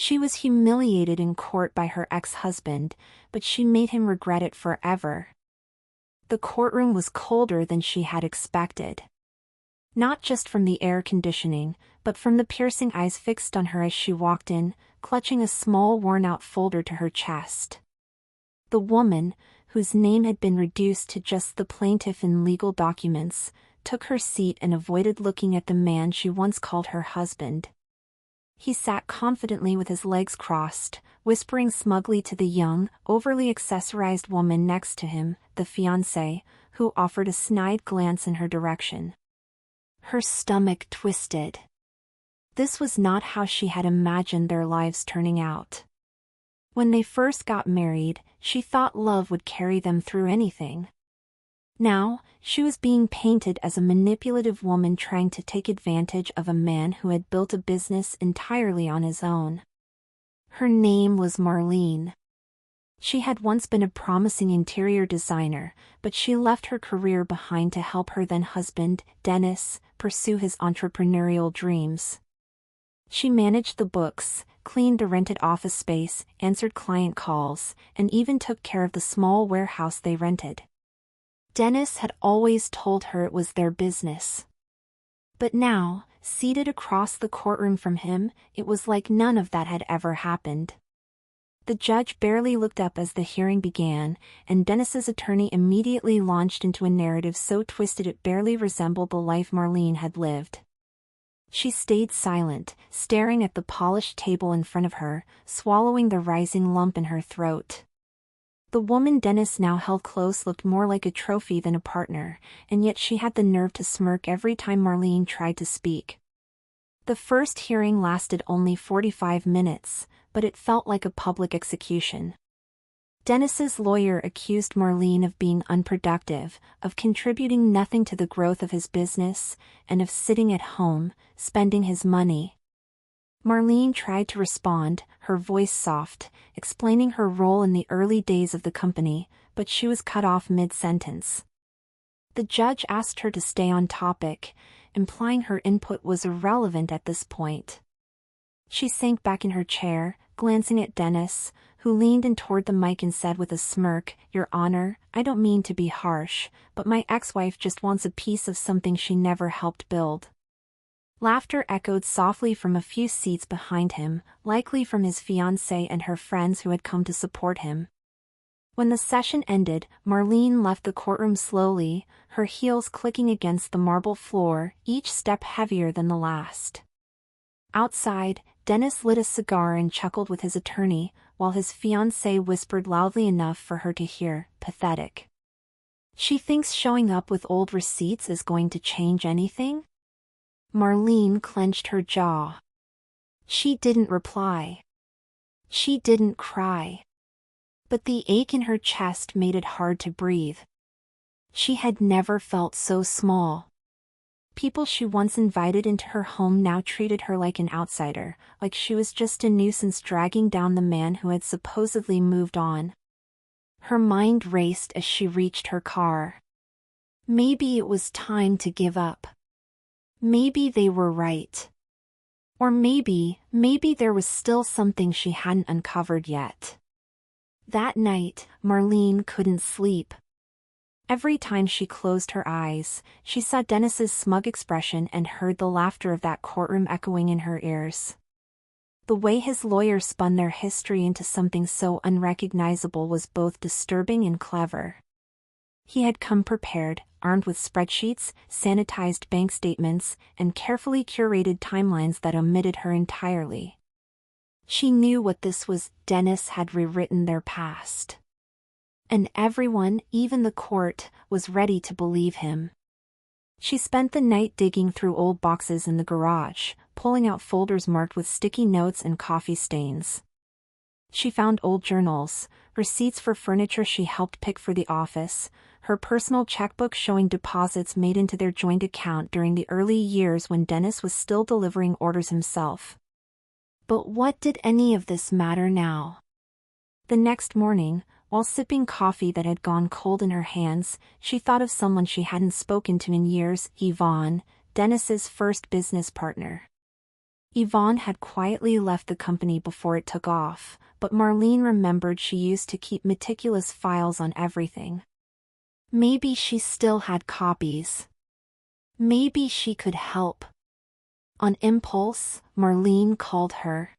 She was humiliated in court by her ex-husband, but she made him regret it forever. The courtroom was colder than she had expected. Not just from the air conditioning, but from the piercing eyes fixed on her as she walked in, clutching a small worn-out folder to her chest. The woman, whose name had been reduced to just the plaintiff in legal documents, took her seat and avoided looking at the man she once called her husband. He sat confidently with his legs crossed, whispering smugly to the young, overly accessorized woman next to him, the fiancé, who offered a snide glance in her direction. Her stomach twisted. This was not how she had imagined their lives turning out. When they first got married, she thought love would carry them through anything. Now, she was being painted as a manipulative woman trying to take advantage of a man who had built a business entirely on his own. Her name was Marlene. She had once been a promising interior designer, but she left her career behind to help her then-husband, Dennis, pursue his entrepreneurial dreams. She managed the books, cleaned the rented office space, answered client calls, and even took care of the small warehouse they rented. Dennis had always told her it was their business. But now, seated across the courtroom from him, it was like none of that had ever happened. The judge barely looked up as the hearing began, and Dennis's attorney immediately launched into a narrative so twisted it barely resembled the life Marlene had lived. She stayed silent, staring at the polished table in front of her, swallowing the rising lump in her throat. The woman Dennis now held close looked more like a trophy than a partner, and yet she had the nerve to smirk every time Marlene tried to speak. The first hearing lasted only 45 minutes, but it felt like a public execution. Dennis's lawyer accused Marlene of being unproductive, of contributing nothing to the growth of his business, and of sitting at home, spending his money. Marlene tried to respond, her voice soft, explaining her role in the early days of the company, but she was cut off mid-sentence. The judge asked her to stay on topic, implying her input was irrelevant at this point. She sank back in her chair, glancing at Dennis, who leaned in toward the mic and said with a smirk, "Your Honor, I don't mean to be harsh, but my ex-wife just wants a piece of something she never helped build." Laughter echoed softly from a few seats behind him, likely from his fiancée and her friends who had come to support him. When the session ended, Marlene left the courtroom slowly, her heels clicking against the marble floor, each step heavier than the last. Outside, Dennis lit a cigar and chuckled with his attorney, while his fiancée whispered loudly enough for her to hear, "Pathetic. She thinks showing up with old receipts is going to change anything?" Marlene clenched her jaw. She didn't reply. She didn't cry. But the ache in her chest made it hard to breathe. She had never felt so small. People she once invited into her home now treated her like an outsider, like she was just a nuisance dragging down the man who had supposedly moved on. Her mind raced as she reached her car. Maybe it was time to give up. Maybe they were right. Or maybe there was still something she hadn't uncovered yet. That night, Marlene couldn't sleep. Every time she closed her eyes, she saw Dennis's smug expression and heard the laughter of that courtroom echoing in her ears. The way his lawyer spun their history into something so unrecognizable was both disturbing and clever. He had come prepared, armed with spreadsheets, sanitized bank statements, and carefully curated timelines that omitted her entirely. She knew what this was. Dennis had rewritten their past. And everyone, even the court, was ready to believe him. She spent the night digging through old boxes in the garage, pulling out folders marked with sticky notes and coffee stains. She found old journals, receipts for furniture she helped pick for the office, her personal checkbook showing deposits made into their joint account during the early years when Dennis was still delivering orders himself. But what did any of this matter now? The next morning, while sipping coffee that had gone cold in her hands, she thought of someone she hadn't spoken to in years, Yvonne, Dennis's first business partner. Yvonne had quietly left the company before it took off, but Marlene remembered she used to keep meticulous files on everything. Maybe she still had copies. Maybe she could help. On impulse, Marlene called her.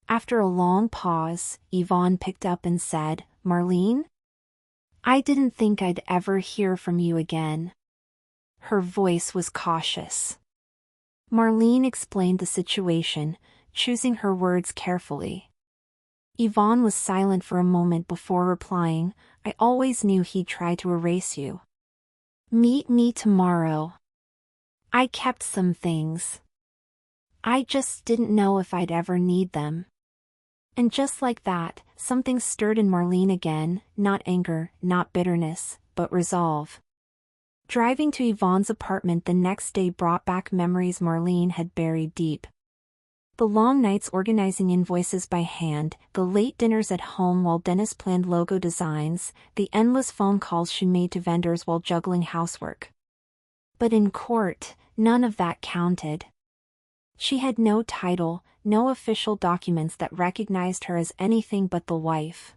After a long pause, Yvonne picked up and said, "Marlene? I didn't think I'd ever hear from you again." Her voice was cautious. Marlene explained the situation, choosing her words carefully. Yvonne was silent for a moment before replying, "I always knew he'd try to erase you. Meet me tomorrow. I kept some things. I just didn't know if I'd ever need them." And just like that, something stirred in Marlene again, not anger, not bitterness, but resolve. Driving to Yvonne's apartment the next day brought back memories Marlene had buried deep. The long nights organizing invoices by hand, the late dinners at home while Dennis planned logo designs, the endless phone calls she made to vendors while juggling housework. But in court, none of that counted. She had no title, no official documents that recognized her as anything but the wife.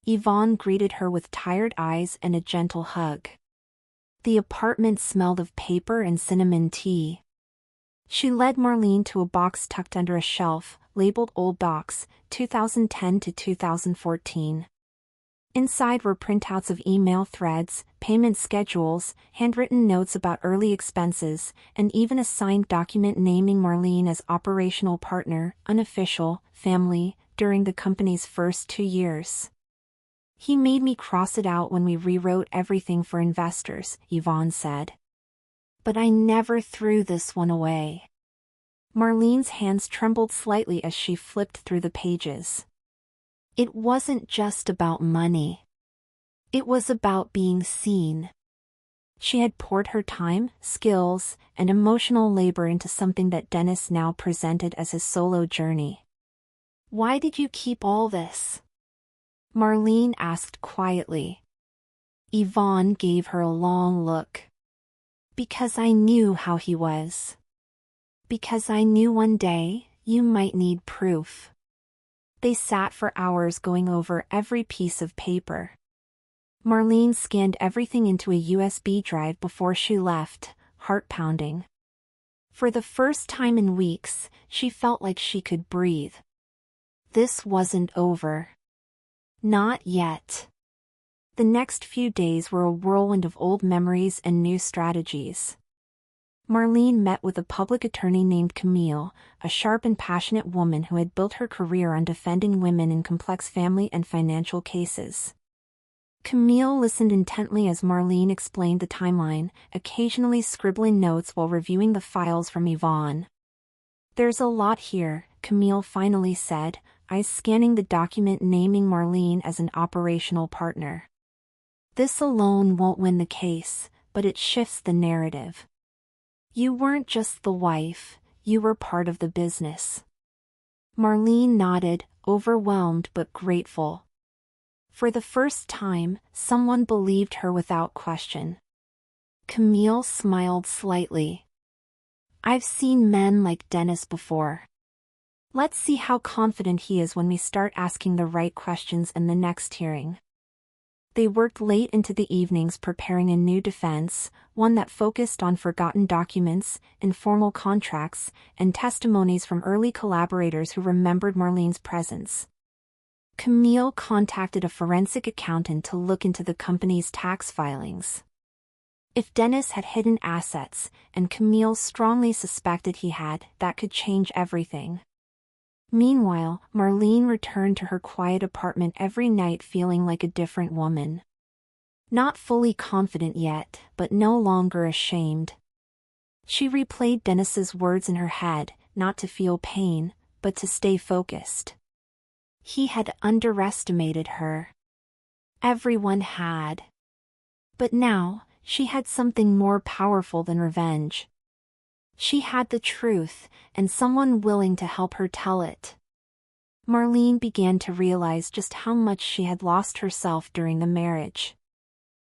Yvonne greeted her with tired eyes and a gentle hug. The apartment smelled of paper and cinnamon tea. She led Marlene to a box tucked under a shelf, labeled Old Docs, 2010 to 2014. Inside were printouts of email threads, payment schedules, handwritten notes about early expenses, and even a signed document naming Marlene as operational partner, unofficial, family, during the company's first 2 years. "He made me cross it out when we rewrote everything for investors," Yvonne said. "But I never threw this one away." Marlene's hands trembled slightly as she flipped through the pages. It wasn't just about money. It was about being seen. She had poured her time, skills, and emotional labor into something that Dennis now presented as his solo journey. "Why did you keep all this?" Marlene asked quietly. Yvonne gave her a long look. "Because I knew how he was. Because I knew one day, you might need proof." They sat for hours going over every piece of paper. Marlene scanned everything into a USB drive before she left, heart pounding. For the first time in weeks, she felt like she could breathe. This wasn't over. Not yet. The next few days were a whirlwind of old memories and new strategies. Marlene met with a public attorney named Camille, a sharp and passionate woman who had built her career on defending women in complex family and financial cases. Camille listened intently as Marlene explained the timeline, occasionally scribbling notes while reviewing the files from Yvonne. "There's a lot here," Camille finally said, eyes scanning the document naming Marlene as an operational partner. "This alone won't win the case, but it shifts the narrative. You weren't just the wife, you were part of the business." Marlene nodded, overwhelmed but grateful. For the first time, someone believed her without question. Camille smiled slightly. "I've seen men like Dennis before. Let's see how confident he is when we start asking the right questions in the next hearing." They worked late into the evenings preparing a new defense, one that focused on forgotten documents, informal contracts, and testimonies from early collaborators who remembered Marlene's presence. Camille contacted a forensic accountant to look into the company's tax filings. If Dennis had hidden assets, and Camille strongly suspected he had, that could change everything. Meanwhile, Marlene returned to her quiet apartment every night feeling like a different woman. Not fully confident yet, but no longer ashamed. She replayed Dennis's words in her head, not to feel pain, but to stay focused. He had underestimated her. Everyone had. But now, she had something more powerful than revenge. She had the truth, and someone willing to help her tell it. Marlene began to realize just how much she had lost herself during the marriage.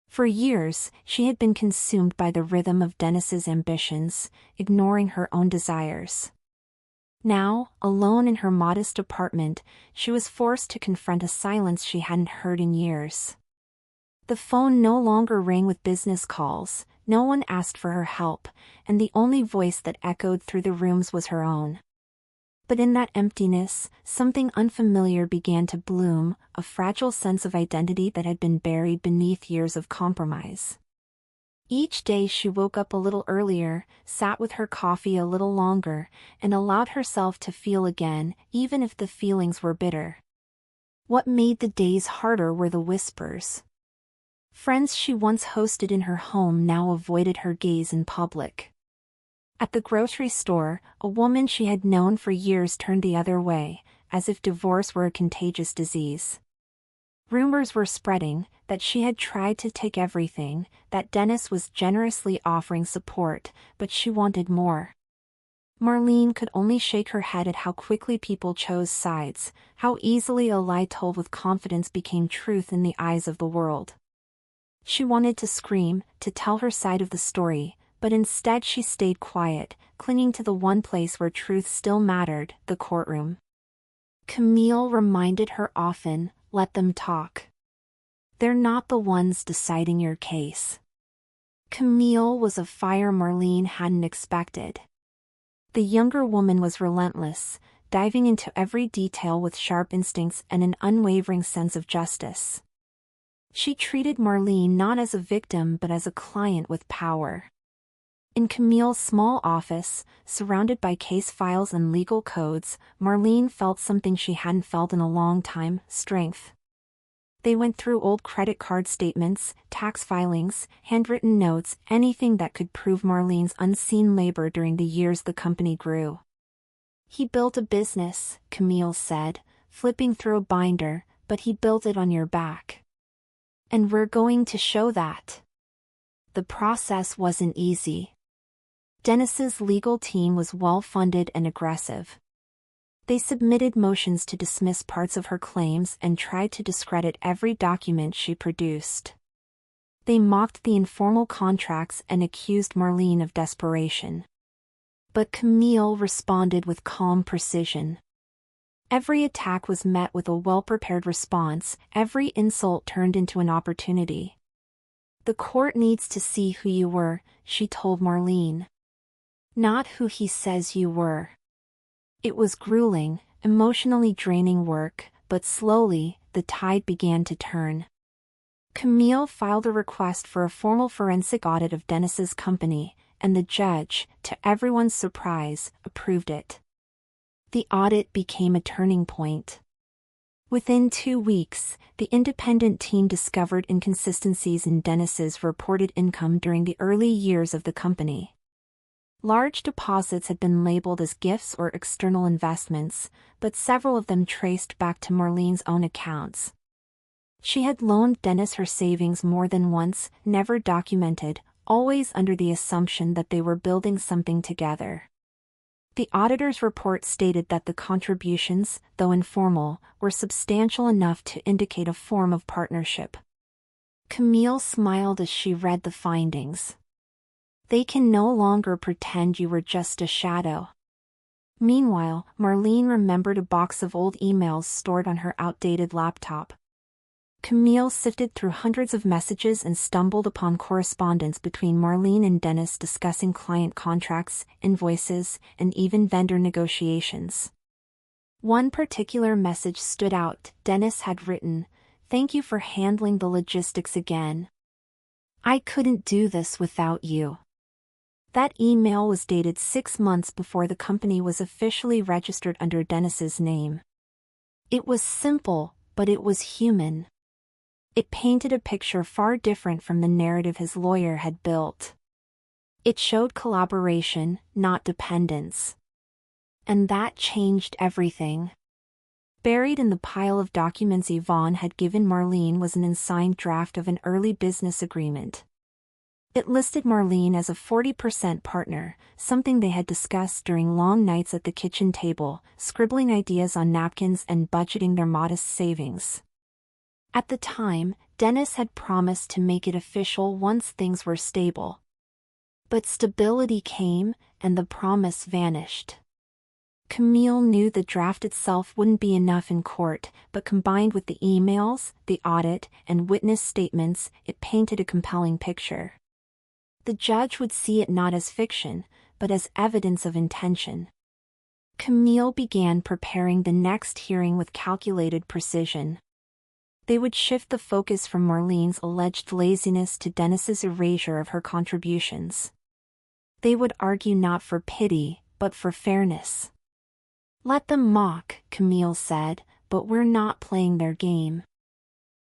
For years, she had been consumed by the rhythm of Dennis's ambitions, ignoring her own desires. Now, alone in her modest apartment, she was forced to confront a silence she hadn't heard in years. The phone no longer rang with business calls, no one asked for her help, and the only voice that echoed through the rooms was her own. But in that emptiness, something unfamiliar began to bloom, a fragile sense of identity that had been buried beneath years of compromise. Each day she woke up a little earlier, sat with her coffee a little longer, and allowed herself to feel again, even if the feelings were bitter. What made the days harder were the whispers. Friends she once hosted in her home now avoided her gaze in public. At the grocery store, a woman she had known for years turned the other way, as if divorce were a contagious disease. Rumors were spreading that she had tried to take everything, that Dennis was generously offering support, but she wanted more. Marlene could only shake her head at how quickly people chose sides, how easily a lie told with confidence became truth in the eyes of the world. She wanted to scream, to tell her side of the story, but instead she stayed quiet, clinging to the one place where truth still mattered, the courtroom. Camille reminded her often, let them talk. They're not the ones deciding your case. Camille was a fire Marlene hadn't expected. The younger woman was relentless, diving into every detail with sharp instincts and an unwavering sense of justice. She treated Marlene not as a victim but as a client with power. In Camille's small office, surrounded by case files and legal codes, Marlene felt something she hadn't felt in a long time: strength. They went through old credit card statements, tax filings, handwritten notes, anything that could prove Marlene's unseen labor during the years the company grew. He built a business, Camille said, flipping through a binder, but he built it on your back. And we're going to show that. The process wasn't easy. Dennis's legal team was well-funded and aggressive. They submitted motions to dismiss parts of her claims and tried to discredit every document she produced. They mocked the informal contracts and accused Marlene of desperation. But Camille responded with calm precision. Every attack was met with a well-prepared response, every insult turned into an opportunity. The court needs to see who you were, she told Marlene. Not who he says you were. It was grueling, emotionally draining work, but slowly, the tide began to turn. Camille filed a request for a formal forensic audit of Dennis's company, and the judge, to everyone's surprise, approved it. The audit became a turning point. Within 2 weeks, the independent team discovered inconsistencies in Dennis's reported income during the early years of the company. Large deposits had been labeled as gifts or external investments, but several of them traced back to Marlene's own accounts. She had loaned Dennis her savings more than once, never documented, always under the assumption that they were building something together. The auditor's report stated that the contributions, though informal, were substantial enough to indicate a form of partnership. Camille smiled as she read the findings. They can no longer pretend you were just a shadow. Meanwhile, Marlene remembered a box of old emails stored on her outdated laptop. Camille sifted through hundreds of messages and stumbled upon correspondence between Marlene and Dennis discussing client contracts, invoices, and even vendor negotiations. One particular message stood out. Dennis had written, "Thank you for handling the logistics again. I couldn't do this without you." That email was dated 6 months before the company was officially registered under Dennis's name. It was simple, but it was human. It painted a picture far different from the narrative his lawyer had built. It showed collaboration, not dependence. And that changed everything. Buried in the pile of documents Yvonne had given Marlene was an unsigned draft of an early business agreement. It listed Marlene as a 40% partner, something they had discussed during long nights at the kitchen table, scribbling ideas on napkins and budgeting their modest savings. At the time, Dennis had promised to make it official once things were stable. But stability came, and the promise vanished. Camille knew the draft itself wouldn't be enough in court, but combined with the emails, the audit, and witness statements, it painted a compelling picture. The judge would see it not as fiction, but as evidence of intention. Camille began preparing the next hearing with calculated precision. They would shift the focus from Marlene's alleged laziness to Dennis's erasure of her contributions. They would argue not for pity, but for fairness. "Let them mock," Camille said, "but we're not playing their game.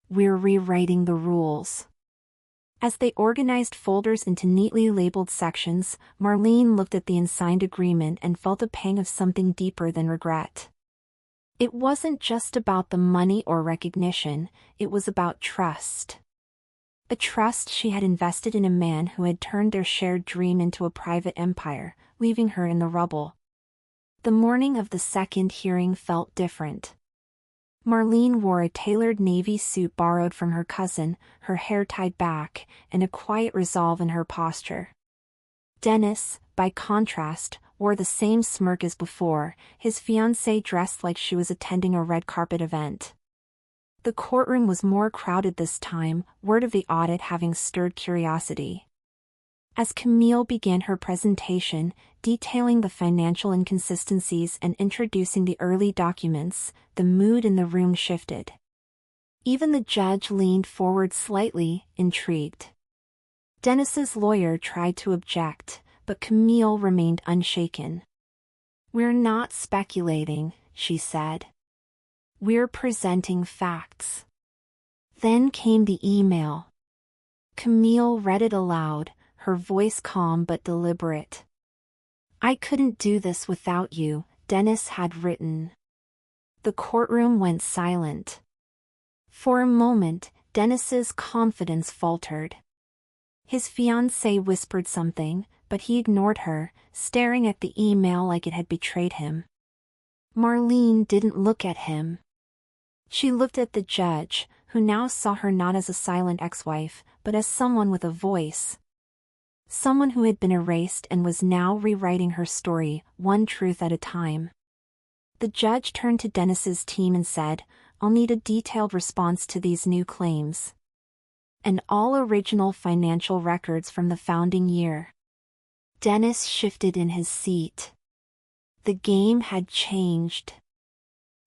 We're rewriting the rules." As they organized folders into neatly labeled sections, Marlene looked at the unsigned agreement and felt a pang of something deeper than regret. It wasn't just about the money or recognition, it was about trust. A trust she had invested in a man who had turned their shared dream into a private empire, leaving her in the rubble. The morning of the second hearing felt different. Marlene wore a tailored navy suit borrowed from her cousin, her hair tied back, and a quiet resolve in her posture. Dennis, by contrast, wore the same smirk as before, his fiancée dressed like she was attending a red carpet event. The courtroom was more crowded this time, word of the audit having stirred curiosity. As Camille began her presentation, detailing the financial inconsistencies and introducing the early documents, the mood in the room shifted. Even the judge leaned forward slightly, intrigued. Dennis's lawyer tried to object, but Camille remained unshaken. "We're not speculating," she said. "We're presenting facts." Then came the email. Camille read it aloud, her voice calm but deliberate. "I couldn't do this without you," Dennis had written. The courtroom went silent. For a moment, Dennis's confidence faltered. His fiancée whispered something, but he ignored her, staring at the email like it had betrayed him. Marlene didn't look at him. She looked at the judge, who now saw her not as a silent ex-wife, but as someone with a voice. Someone who had been erased and was now rewriting her story, one truth at a time. The judge turned to Dennis's team and said, "I'll need a detailed response to these new claims. And all original financial records from the founding year." Dennis shifted in his seat. The game had changed.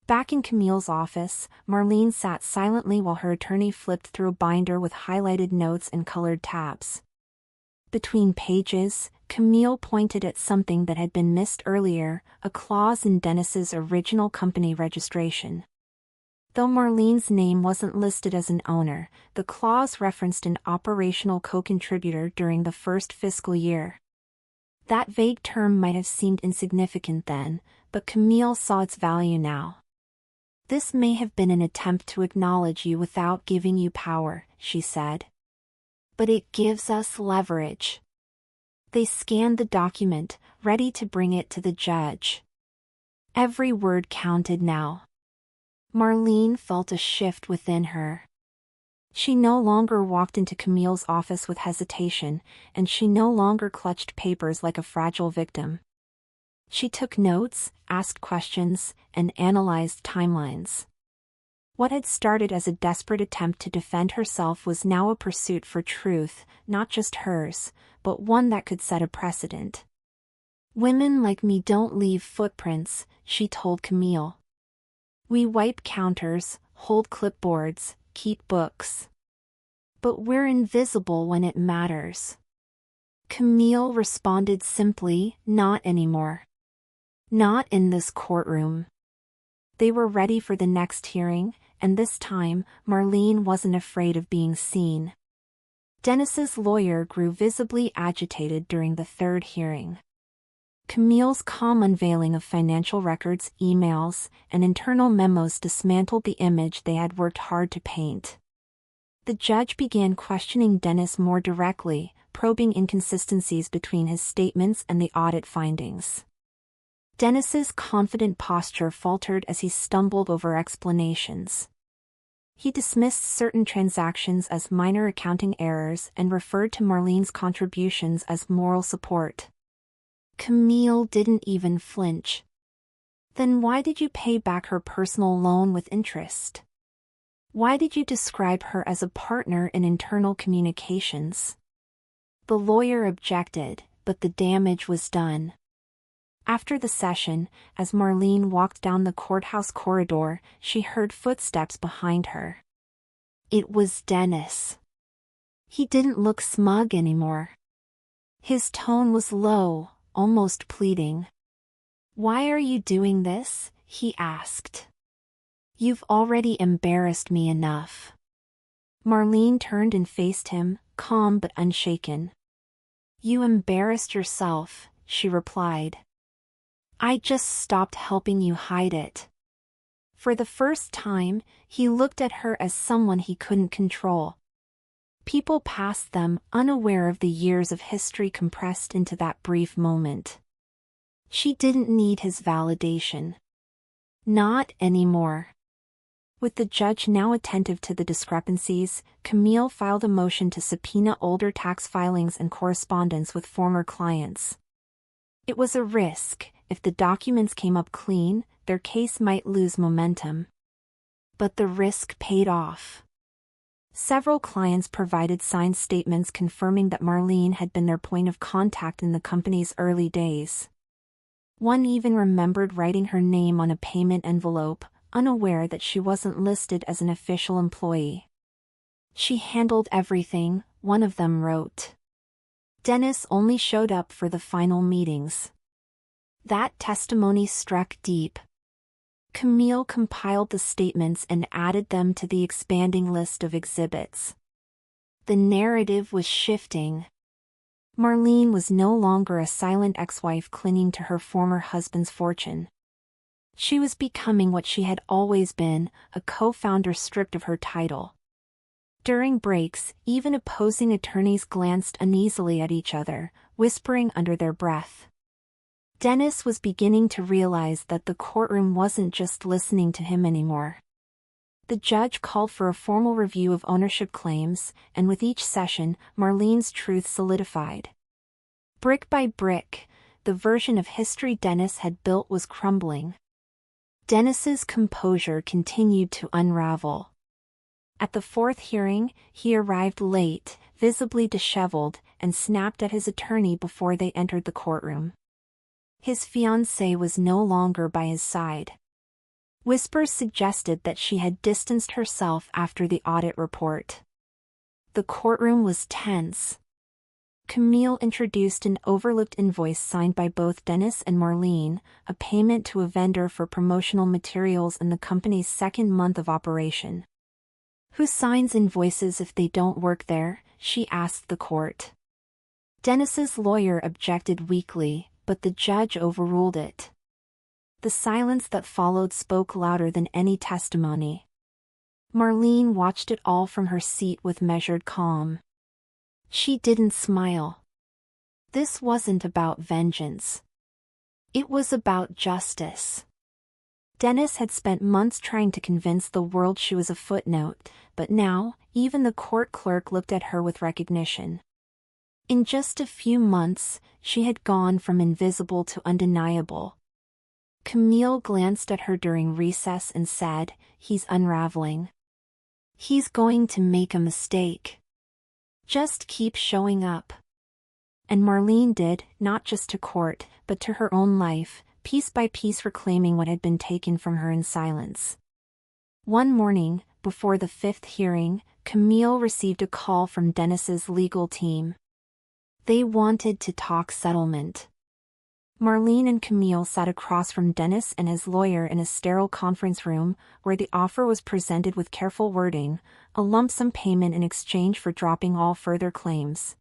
Back in Camille's office, Marlene sat silently while her attorney flipped through a binder with highlighted notes and colored tabs. Between pages, Camille pointed at something that had been missed earlier, a clause in Dennis's original company registration. Though Marlene's name wasn't listed as an owner, the clause referenced an operational co-contributor during the first fiscal year. That vague term might have seemed insignificant then, but Camille saw its value now. "This may have been an attempt to acknowledge you without giving you power," she said. "But it gives us leverage." They scanned the document, ready to bring it to the judge. Every word counted now. Marlene felt a shift within her. She no longer walked into Camille's office with hesitation, and she no longer clutched papers like a fragile victim. She took notes, asked questions, and analyzed timelines. What had started as a desperate attempt to defend herself was now a pursuit for truth, not just hers, but one that could set a precedent. "Women like me don't leave footprints," she told Camille. "We wipe counters, hold clipboards, keep books. But we're invisible when it matters." Camille responded simply, "Not anymore. Not in this courtroom." They were ready for the next hearing, and this time, Marlene wasn't afraid of being seen. Dennis's lawyer grew visibly agitated during the third hearing. Camille's calm unveiling of financial records, emails, and internal memos dismantled the image they had worked hard to paint. The judge began questioning Dennis more directly, probing inconsistencies between his statements and the audit findings. Dennis's confident posture faltered as he stumbled over explanations. He dismissed certain transactions as minor accounting errors and referred to Marlene's contributions as moral support. Camille didn't even flinch. Then why did you pay back her personal loan with interest? Why did you describe her as a partner in internal communications? The lawyer objected, but the damage was done. After the session, as Marlene walked down the courthouse corridor, she heard footsteps behind her. It was Dennis. He didn't look smug anymore. His tone was low, almost pleading. "Why are you doing this?" he asked. "You've already embarrassed me enough." Marlene turned and faced him, calm but unshaken. "You embarrassed yourself," she replied. "I just stopped helping you hide it." For the first time, he looked at her as someone he couldn't control. People passed them, unaware of the years of history compressed into that brief moment. She didn't need his validation. Not anymore. With the judge now attentive to the discrepancies, Camille filed a motion to subpoena older tax filings and correspondence with former clients. It was a risk. If the documents came up clean, their case might lose momentum. But the risk paid off. Several clients provided signed statements confirming that Marlene had been their point of contact in the company's early days. One even remembered writing her name on a payment envelope, unaware that she wasn't listed as an official employee. "She handled everything," one of them wrote. "Dennis only showed up for the final meetings." That testimony struck deep. Camille compiled the statements and added them to the expanding list of exhibits. The narrative was shifting. Marlene was no longer a silent ex-wife clinging to her former husband's fortune. She was becoming what she had always been, a co-founder stripped of her title. During breaks, even opposing attorneys glanced uneasily at each other, whispering under their breath. Dennis was beginning to realize that the courtroom wasn't just listening to him anymore. The judge called for a formal review of ownership claims, and with each session, Marlene's truth solidified. Brick by brick, the version of history Dennis had built was crumbling. Dennis's composure continued to unravel. At the fourth hearing, he arrived late, visibly disheveled, and snapped at his attorney before they entered the courtroom. His fiancée was no longer by his side. Whispers suggested that she had distanced herself after the audit report. The courtroom was tense. Camille introduced an overlooked invoice signed by both Dennis and Marlene, a payment to a vendor for promotional materials in the company's second month of operation. "Who signs invoices if they don't work there?" she asked the court. Dennis's lawyer objected weakly, but the judge overruled it. The silence that followed spoke louder than any testimony. Marlene watched it all from her seat with measured calm. She didn't smile. This wasn't about vengeance. It was about justice. Dennis had spent months trying to convince the world she was a footnote, but now, even the court clerk looked at her with recognition. In just a few months, she had gone from invisible to undeniable. Camille glanced at her during recess and said, "He's unraveling. He's going to make a mistake. Just keep showing up." And Marlene did, not just to court, but to her own life, piece by piece reclaiming what had been taken from her in silence. One morning, before the fifth hearing, Camille received a call from Dennis's legal team. They wanted to talk settlement. Marlene and Camille sat across from Dennis and his lawyer in a sterile conference room, where the offer was presented with careful wording, a lump sum payment in exchange for dropping all further claims.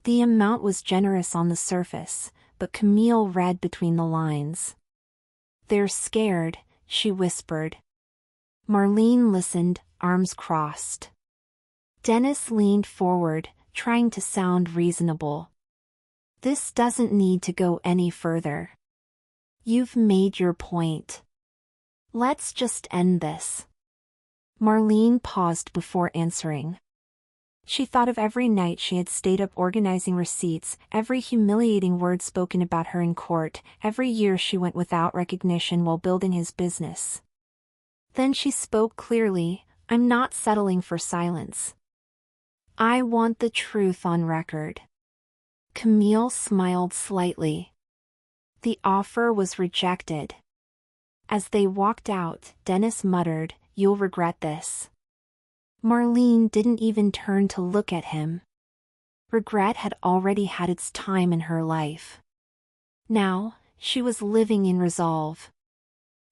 The amount was generous on the surface, but Camille read between the lines. "They're scared," she whispered. Marlene listened, arms crossed. Dennis leaned forward, trying to sound reasonable. "This doesn't need to go any further. You've made your point. Let's just end this." Marlene paused before answering. She thought of every night she had stayed up organizing receipts, every humiliating word spoken about her in court, every year she went without recognition while building his business. Then she spoke clearly, "I'm not settling for silence. I want the truth on record." Camille smiled slightly. The offer was rejected. As they walked out, Dennis muttered, "You'll regret this." Marlene didn't even turn to look at him. Regret had already had its time in her life. Now, she was living in resolve.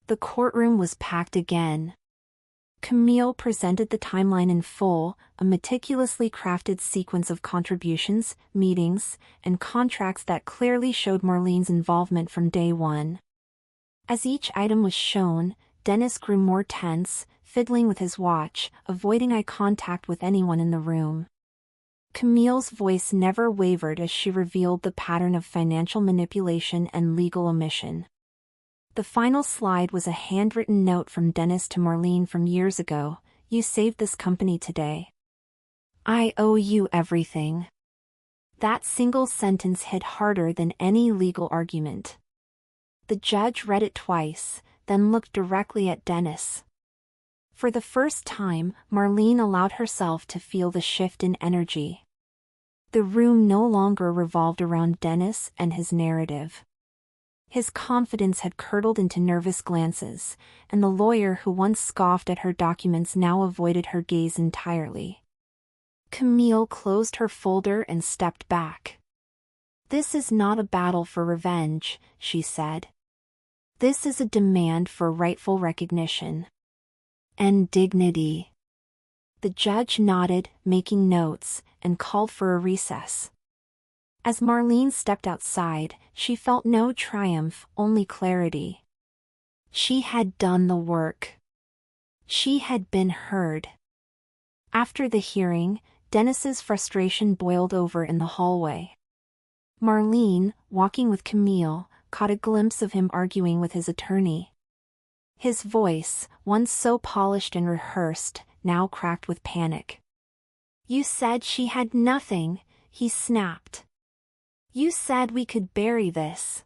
The courtroom was packed again. Camille presented the timeline in full, a meticulously crafted sequence of contributions, meetings, and contracts that clearly showed Marlene's involvement from day one. As each item was shown, Dennis grew more tense, fiddling with his watch, avoiding eye contact with anyone in the room. Camille's voice never wavered as she revealed the pattern of financial manipulation and legal omission. The final slide was a handwritten note from Dennis to Marlene from years ago. "You saved this company today. I owe you everything." That single sentence hit harder than any legal argument. The judge read it twice, then looked directly at Dennis. For the first time, Marlene allowed herself to feel the shift in energy. The room no longer revolved around Dennis and his narrative. His confidence had curdled into nervous glances, and the lawyer who once scoffed at her documents now avoided her gaze entirely. Camille closed her folder and stepped back. "This is not a battle for revenge," she said. "This is a demand for rightful recognition. And dignity." The judge nodded, making notes, and called for a recess. As Marlene stepped outside, she felt no triumph, only clarity. She had done the work. She had been heard. After the hearing, Dennis's frustration boiled over in the hallway. Marlene, walking with Camille, caught a glimpse of him arguing with his attorney. His voice, once so polished and rehearsed, now cracked with panic. "You said she had nothing," he snapped. "You said we could bury this."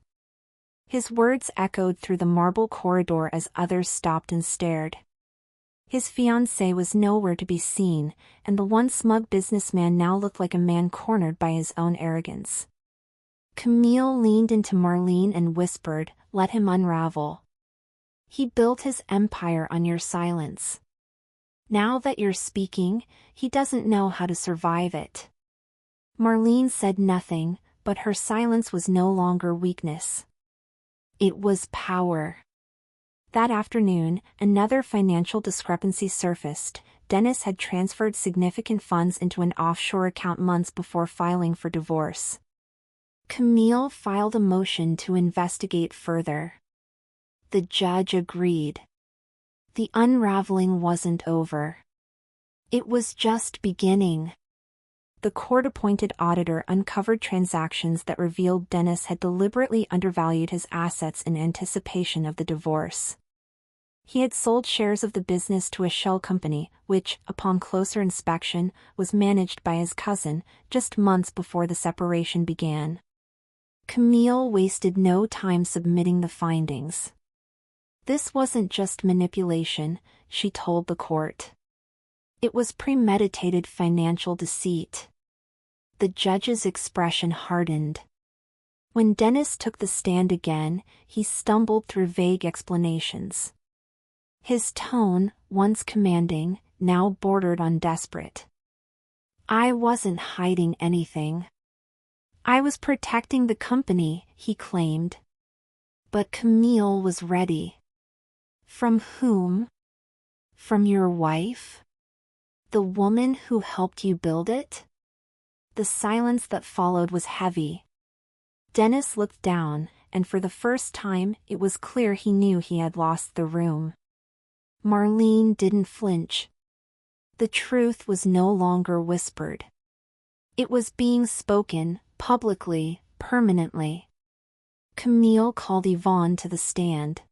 His words echoed through the marble corridor as others stopped and stared. His fiancée was nowhere to be seen, and the once smug businessman now looked like a man cornered by his own arrogance. Camille leaned into Marlene and whispered, "Let him unravel. He built his empire on your silence. Now that you're speaking, he doesn't know how to survive it." Marlene said nothing, but her silence was no longer weakness. It was power. That afternoon, another financial discrepancy surfaced. Dennis had transferred significant funds into an offshore account months before filing for divorce. Camille filed a motion to investigate further. The judge agreed. The unraveling wasn't over. It was just beginning. The court-appointed auditor uncovered transactions that revealed Dennis had deliberately undervalued his assets in anticipation of the divorce. He had sold shares of the business to a shell company, which, upon closer inspection, was managed by his cousin, just months before the separation began. Camille wasted no time submitting the findings. This wasn't just manipulation, she told the court. It was premeditated financial deceit. The judge's expression hardened. When Dennis took the stand again, he stumbled through vague explanations. His tone, once commanding, now bordered on desperate. "I wasn't hiding anything. I was protecting the company," he claimed. But Camille was ready. "From whom? From your wife? The woman who helped you build it?" The silence that followed was heavy. Dennis looked down, and for the first time, it was clear he knew he had lost the room. Marlene didn't flinch. The truth was no longer whispered. It was being spoken, publicly, permanently. Camille called Yvonne to the stand.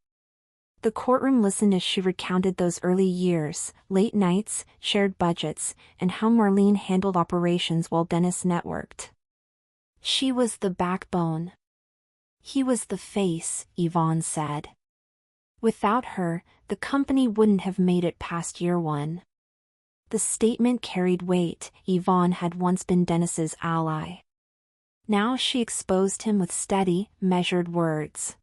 The courtroom listened as she recounted those early years, late nights, shared budgets, and how Marlene handled operations while Dennis networked. She was the backbone. He was the face, Yvonne said. Without her, the company wouldn't have made it past year one. The statement carried weight. Yvonne had once been Dennis's ally. Now she exposed him with steady, measured words.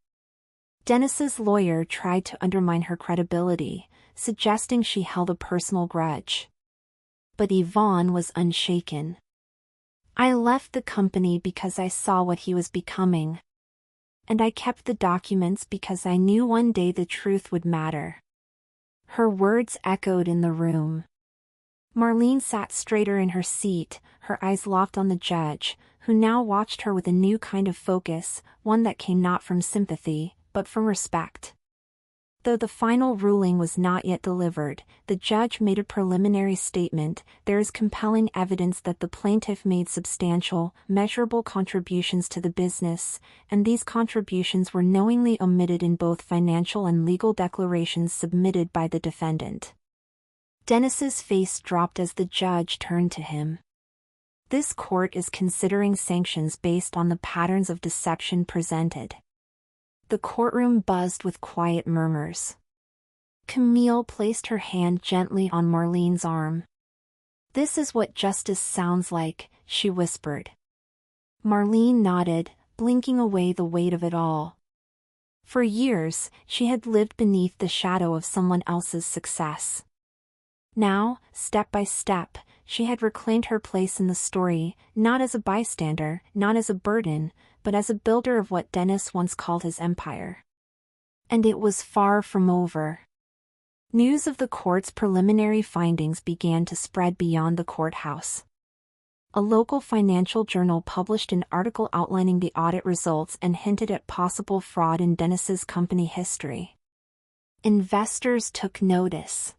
Dennis's lawyer tried to undermine her credibility, suggesting she held a personal grudge. But Yvonne was unshaken. I left the company because I saw what he was becoming. And I kept the documents because I knew one day the truth would matter. Her words echoed in the room. Marlene sat straighter in her seat, her eyes locked on the judge, who now watched her with a new kind of focus, one that came not from sympathy, but from respect. Though the final ruling was not yet delivered, the judge made a preliminary statement. There is compelling evidence that the plaintiff made substantial, measurable contributions to the business, and these contributions were knowingly omitted in both financial and legal declarations submitted by the defendant. Dennis's face dropped as the judge turned to him. This court is considering sanctions based on the patterns of deception presented. The courtroom buzzed with quiet murmurs. Camille placed her hand gently on Marlene's arm. "This is what justice sounds like," she whispered. Marlene nodded, blinking away the weight of it all. For years, she had lived beneath the shadow of someone else's success. Now, step by step, she had reclaimed her place in the story, not as a bystander, not as a burden, but as a builder of what Dennis once called his empire. And it was far from over. News of the court's preliminary findings began to spread beyond the courthouse. A local financial journal published an article outlining the audit results and hinted at possible fraud in Dennis's company history. Investors took notice.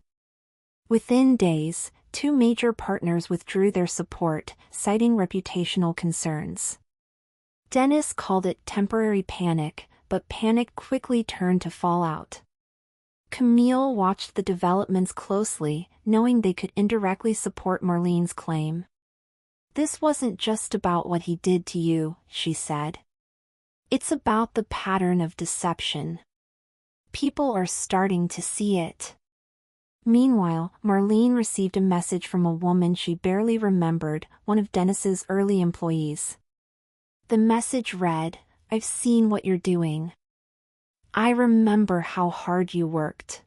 Within days, 2 major partners withdrew their support, citing reputational concerns. Dennis called it temporary panic, but panic quickly turned to fallout. Camille watched the developments closely, knowing they could indirectly support Marlene's claim. "This wasn't just about what he did to you," she said. "It's about the pattern of deception. People are starting to see it." Meanwhile, Marlene received a message from a woman she barely remembered, one of Dennis's early employees. The message read, "I've seen what you're doing. I remember how hard you worked.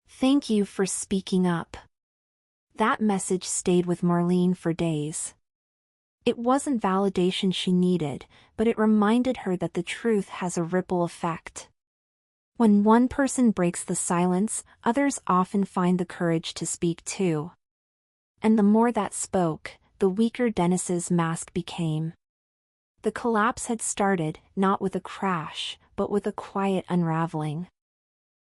Thank you for speaking up." That message stayed with Marlene for days. It wasn't validation she needed, but it reminded her that the truth has a ripple effect. When one person breaks the silence, others often find the courage to speak too. And the more that spoke, the weaker Dennis's mask became. The collapse had started, not with a crash, but with a quiet unraveling.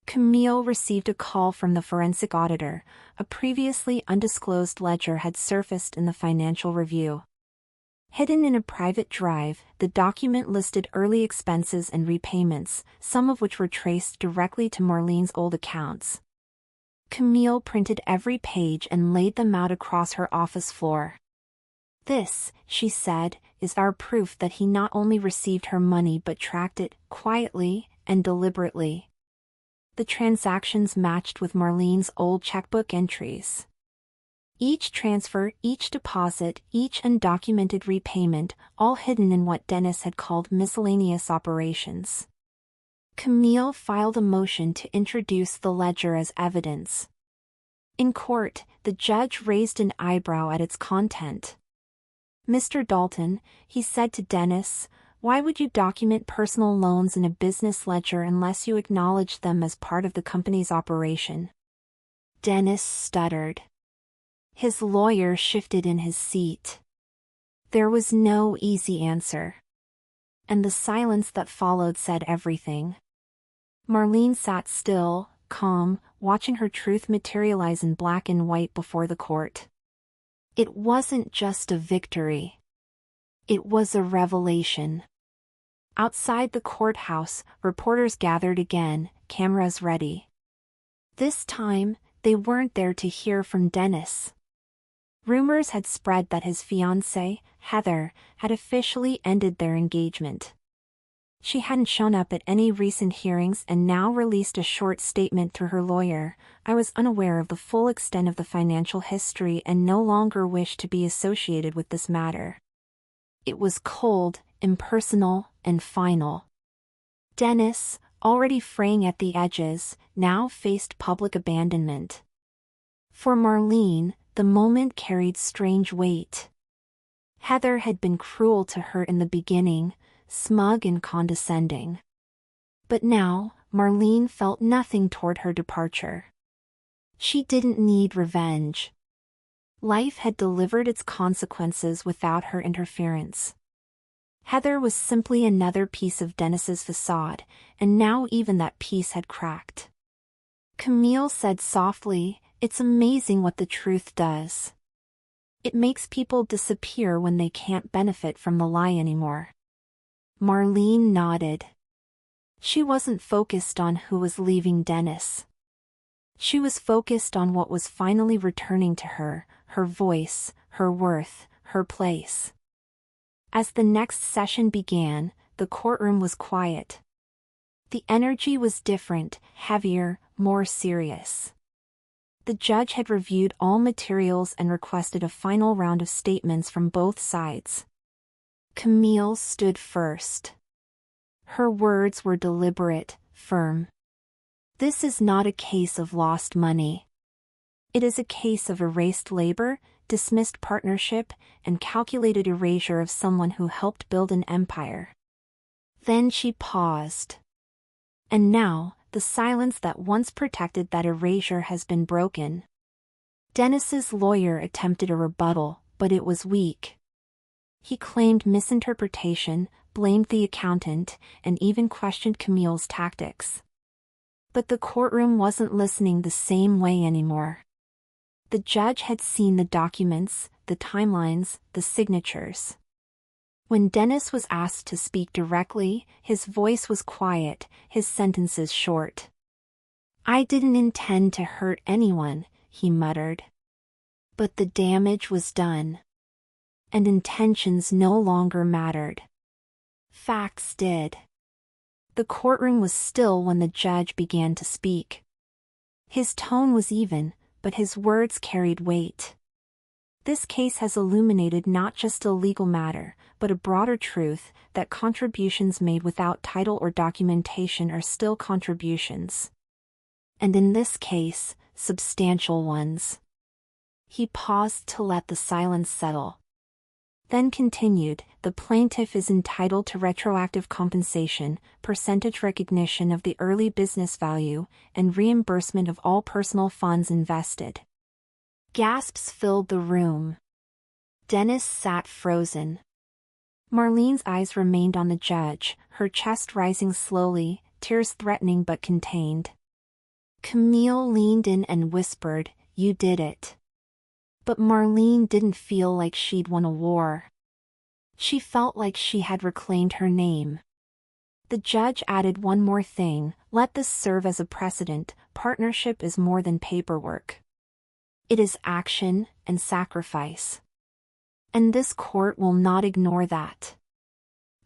Camille received a call from the forensic auditor. A previously undisclosed ledger had surfaced in the financial review. Hidden in a private drive, the document listed early expenses and repayments, some of which were traced directly to Marlene's old accounts. Camille printed every page and laid them out across her office floor. "This," she said, "is our proof that he not only received her money but tracked it, quietly and deliberately." The transactions matched with Marlene's old checkbook entries. Each transfer, each deposit, each undocumented repayment, all hidden in what Dennis had called miscellaneous operations. Camille filed a motion to introduce the ledger as evidence. In court, the judge raised an eyebrow at its content. "Mr. Dalton," he said to Dennis, "why would you document personal loans in a business ledger unless you acknowledge them as part of the company's operation?" Dennis stuttered. His lawyer shifted in his seat. There was no easy answer. And the silence that followed said everything. Marlene sat still, calm, watching her truth materialize in black and white before the court. It wasn't just a victory. It was a revelation. Outside the courthouse, reporters gathered again, cameras ready. This time, they weren't there to hear from Dennis. Rumors had spread that his fiancée, Heather, had officially ended their engagement. She hadn't shown up at any recent hearings and now released a short statement through her lawyer. "I was unaware of the full extent of the financial history and no longer wish to be associated with this matter." It was cold, impersonal, and final. Dennis, already fraying at the edges, now faced public abandonment. For Marlene, the moment carried strange weight. Heather had been cruel to her in the beginning, smug and condescending. But now, Marlene felt nothing toward her departure. She didn't need revenge. Life had delivered its consequences without her interference. Heather was simply another piece of Dennis's facade, and now even that piece had cracked. Camille said softly, "It's amazing what the truth does. It makes people disappear when they can't benefit from the lie anymore." Marlene nodded. She wasn't focused on who was leaving Dennis. She was focused on what was finally returning to her, her voice, her worth, her place. As the next session began, the courtroom was quiet. The energy was different, heavier, more serious. The judge had reviewed all materials and requested a final round of statements from both sides. Camille stood first. Her words were deliberate, firm. "This is not a case of lost money. It is a case of erased labor, dismissed partnership, and calculated erasure of someone who helped build an empire." Then she paused. "And now, the silence that once protected that erasure has been broken." Dennis's lawyer attempted a rebuttal, but it was weak. He claimed misinterpretation, blamed the accountant, and even questioned Camille's tactics. But the courtroom wasn't listening the same way anymore. The judge had seen the documents, the timelines, the signatures. When Dennis was asked to speak directly, his voice was quiet, his sentences short. "I didn't intend to hurt anyone," he muttered. But the damage was done. And intentions no longer mattered. Facts did. The courtroom was still when the judge began to speak. His tone was even, but his words carried weight. "This case has illuminated not just a legal matter, but a broader truth, that contributions made without title or documentation are still contributions. And in this case, substantial ones." He paused to let the silence settle. Then continued, "The plaintiff is entitled to retroactive compensation, percentage recognition of the early business value, and reimbursement of all personal funds invested." Gasps filled the room. Dennis sat frozen. Marlene's eyes remained on the judge, her chest rising slowly, tears threatening but contained. Camille leaned in and whispered, "You did it." But Marlene didn't feel like she'd won a war. She felt like she had reclaimed her name. The judge added one more thing, "Let this serve as a precedent, partnership is more than paperwork. It is action and sacrifice. And this court will not ignore that."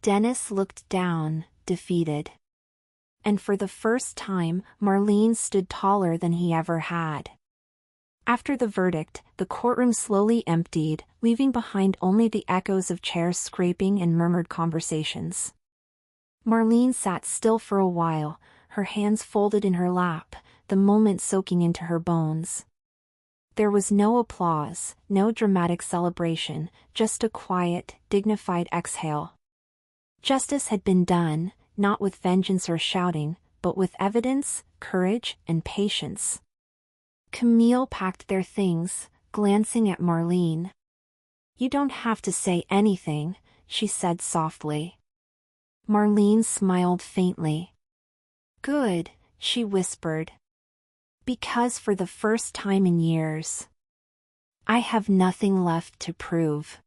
Dennis looked down, defeated. And for the first time, Marlene stood taller than he ever had. After the verdict, the courtroom slowly emptied, leaving behind only the echoes of chairs scraping and murmured conversations. Marlene sat still for a while, her hands folded in her lap, the moment soaking into her bones. There was no applause, no dramatic celebration, just a quiet, dignified exhale. Justice had been done, not with vengeance or shouting, but with evidence, courage, and patience. Camille packed their things, glancing at Marlene. "You don't have to say anything," she said softly. Marlene smiled faintly. "Good," she whispered. "Because for the first time in years, I have nothing left to prove.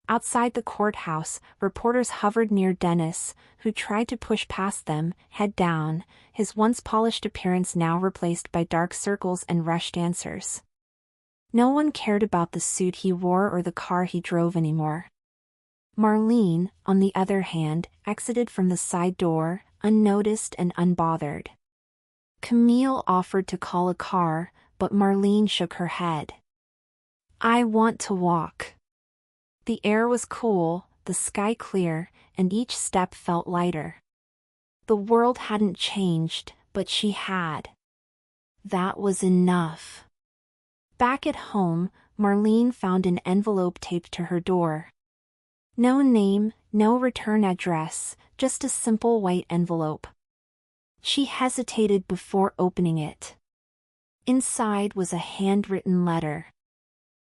Outside the courthouse, reporters hovered near Dennis, who tried to push past them, head down, his once polished appearance now replaced by dark circles and rushed answers. No one cared about the suit he wore or the car he drove anymore. Marlene, on the other hand, exited from the side door, unnoticed and unbothered. Camille offered to call a car, but Marlene shook her head. "I want to walk." The air was cool, the sky clear, and each step felt lighter. The world hadn't changed, but she had. That was enough. Back at home, Marlene found an envelope taped to her door. No name, no return address, just a simple white envelope. She hesitated before opening it. Inside was a handwritten letter.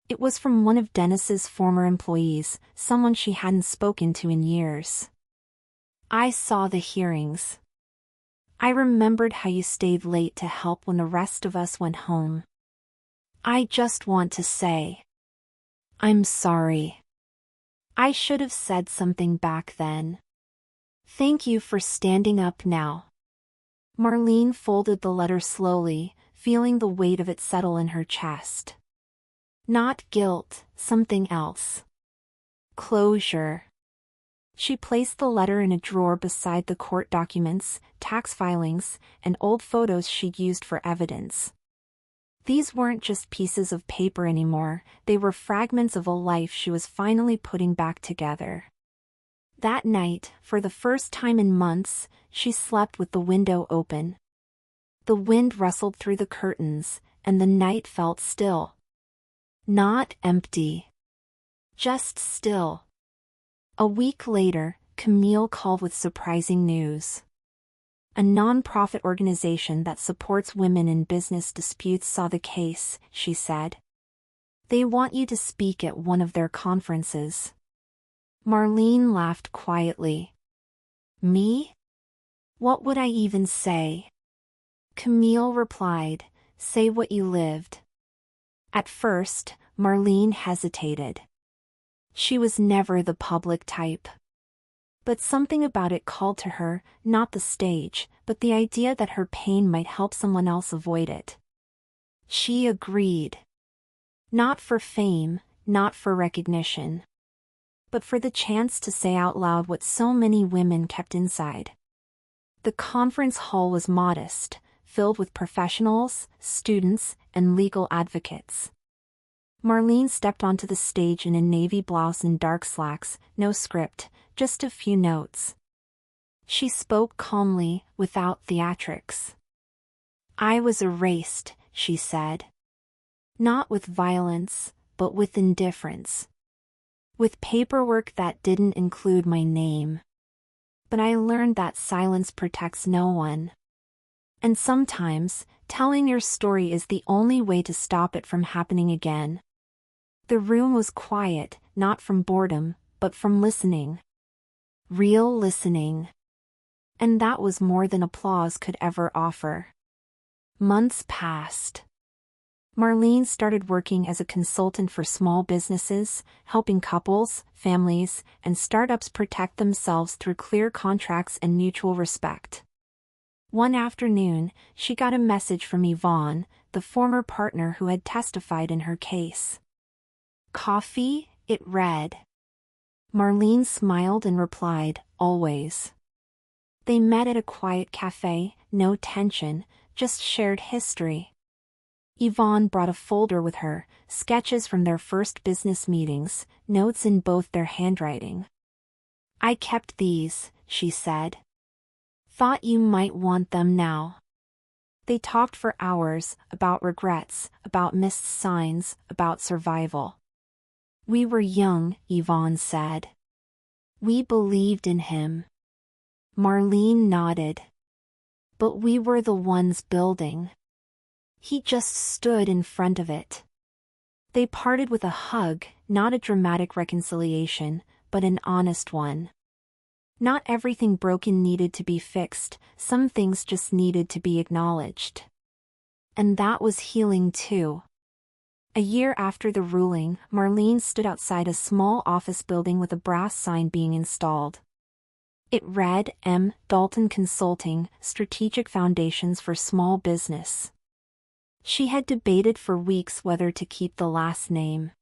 It was from one of Dennis's former employees, someone she hadn't spoken to in years. "I saw the hearings. I remembered how you stayed late to help when the rest of us went home. I just want to say, I'm sorry. I should have said something back then. Thank you for standing up now." Marlene folded the letter slowly, feeling the weight of it settle in her chest. Not guilt, something else. Closure. She placed the letter in a drawer beside the court documents, tax filings, and old photos she'd used for evidence. These weren't just pieces of paper anymore, they were fragments of a life she was finally putting back together. That night, for the first time in months, she slept with the window open. The wind rustled through the curtains, and the night felt still. Not empty. Just still. A week later, Camille called with surprising news. A non-profit organization that supports women in business disputes saw the case, she said. They want you to speak at one of their conferences. Marlene laughed quietly. Me? What would I even say? Camille replied, "Say what you lived." At first, Marlene hesitated. She was never the public type. But something about it called to her, not the stage, but the idea that her pain might help someone else avoid it. She agreed. Not for fame, not for recognition, but for the chance to say out loud what so many women kept inside. The conference hall was modest, filled with professionals, students, and legal advocates. Marlene stepped onto the stage in a navy blouse and dark slacks, no script, just a few notes. She spoke calmly, without theatrics. "I was erased," she said. Not with violence, but with indifference. With paperwork that didn't include my name. But I learned that silence protects no one. And sometimes, telling your story is the only way to stop it from happening again. The room was quiet, not from boredom, but from listening. Real listening. And that was more than applause could ever offer. Months passed. Marlene started working as a consultant for small businesses, helping couples, families, and startups protect themselves through clear contracts and mutual respect. One afternoon, she got a message from Yvonne, the former partner who had testified in her case. "Coffee?" it read. Marlene smiled and replied, "Always." They met at a quiet cafe, no tension, just shared history. Yvonne brought a folder with her, sketches from their first business meetings, notes in both their handwriting. "I kept these," she said. "Thought you might want them now." They talked for hours, about regrets, about missed signs, about survival. "We were young," Yvonne said. "We believed in him." Marlene nodded. "But we were the ones building. He just stood in front of it." They parted with a hug, not a dramatic reconciliation, but an honest one. Not everything broken needed to be fixed, some things just needed to be acknowledged. And that was healing too. A year after the ruling, Marlene stood outside a small office building with a brass sign being installed. It read, M. Dalton Consulting, Strategic Foundations for Small Business. She had debated for weeks whether to keep the last name.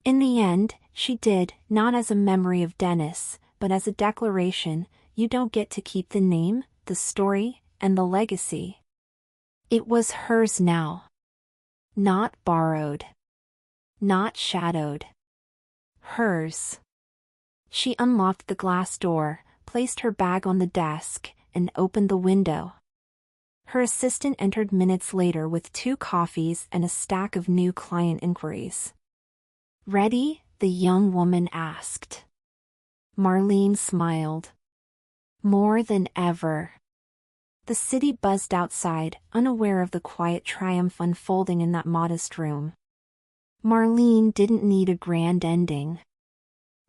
In the end, she did, not as a memory of Dennis, but as a declaration: you don't get to keep the name, the story, and the legacy. It was hers now. Not borrowed. Not shadowed. Hers. She unlocked the glass door, placed her bag on the desk, and opened the window. Her assistant entered minutes later with 2 coffees and a stack of new client inquiries. "Ready?" the young woman asked. Marlene smiled. "More than ever." The city buzzed outside, unaware of the quiet triumph unfolding in that modest room. Marlene didn't need a grand ending.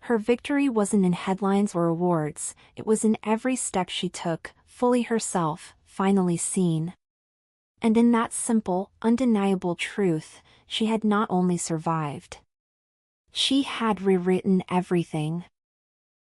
Her victory wasn't in headlines or awards, it was in every step she took, fully herself, finally seen. And in that simple, undeniable truth, she had not only survived. She had rewritten everything.